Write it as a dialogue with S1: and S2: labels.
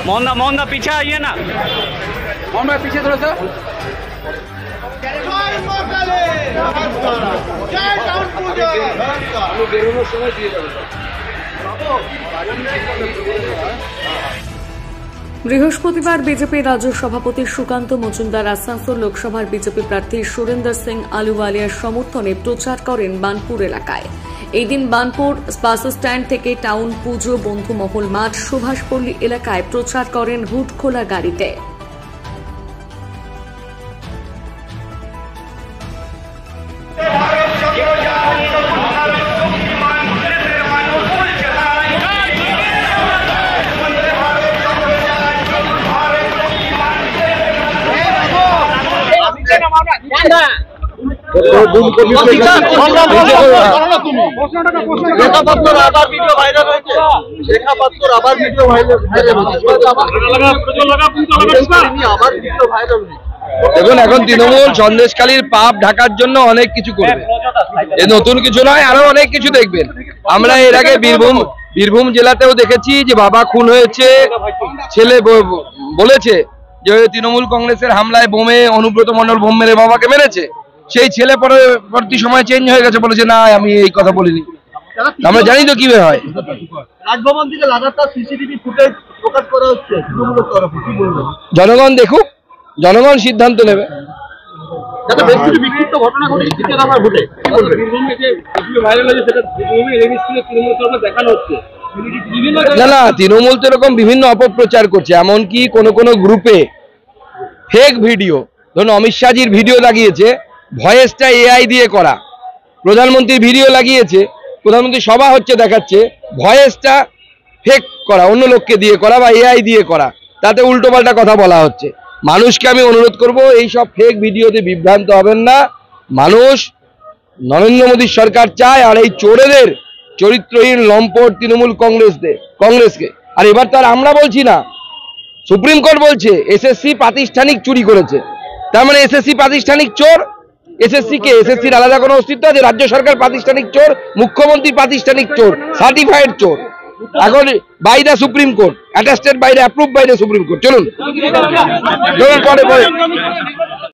S1: मोहन दा पीछे आइए ना,
S2: मोहन भाई पीछे थोड़ा सा।
S3: বৃহস্পতিবার বিজেপি রাজ্য সভাপতি সুকান্ত মজুমদার আসানসোল লোকসভার বিজেপি প্রার্থী সুরেন্দর সিং আলুওয়ালিয়ার সমর্থনে প্রচার করেন বানপুর এলাকায়। এই দিন বানপুর বাস স্ট্যান্ড থেকে টাউন পুজো বন্ধু মহল মাঠ সুভাষপল্লী এলাকায় প্রচার করেন হুড খোলা গাড়িতে।
S4: দেখুন, এখন তৃণমূল সন্দেশখালীর পাপ ঢাকার জন্য অনেক কিছু করবে, এ নতুন কিছু নয়, আরো অনেক কিছু দেখবেন। আমরা এর আগে বীরভূম জেলাতেও দেখেছি যে বাবা খুন হয়েছে, ছেলে বলেছে যে তৃণমূল কংগ্রেসের হামলায় বোমে অনুব্রত মণ্ডল বোম মেরে বাবাকে মেরেছে, সেই ছেলে পরবর্তী সময় চেঞ্জ হয়ে গেছে, বলেছে না আমি এই কথা বলিনি। আমরা জানি তো কিভাবে হয়।
S5: রাজভবন থেকে লাগাতার সিসিটিভি ফুটেজ প্রকাশ করা হচ্ছে,
S4: জনগণ দেখুক, জনগণ সিদ্ধান্ত নেবে। না না, তৃণমূল তো এরকম বিভিন্ন অপপ্রচার করছে, এমনকি কোনো গ্রুপে ফেক ভিডিও, ধরুন অমিত শাহজির ভিডিও লাগিয়েছে, ভয়েসটা এআই দিয়ে করা, প্রধানমন্ত্রীর ভিডিও লাগিয়েছে, প্রধানমন্ত্রী সভা হচ্ছে দেখাচ্ছে, ভয়েসটা ফেক করা, অন্য লোককে দিয়ে করা বা এআই দিয়ে করা, তাতে উল্টোপাল্টা কথা বলা হচ্ছে। মানুষকে আমি অনুরোধ করব, এই সব ফেক ভিডিওতে বিভ্রান্ত হবেন না। মানুষ নরেন্দ্র মোদীর সরকার চায়, আর এই চোরেদের, চরিত্রহীন লম্পট তৃণমূল কংগ্রেসকে, আর এবার তার আমরা বলছি না, সুপ্রিম কোর্ট বলছে এসএসসি প্রাতিষ্ঠানিক চুরি করেছে, তার মানে এসএসসি প্রাতিষ্ঠানিক চোর। এসএসসির আলাদা কোনো অস্তিত্ব আছে? রাজ্য সরকার প্রাতিষ্ঠানিক চোর, মুখ্যমন্ত্রী প্রাতিষ্ঠানিক চোর, সার্টিফাইড চোর, এখন by the supreme court, attested by the approve by the supreme court. চলুন পরে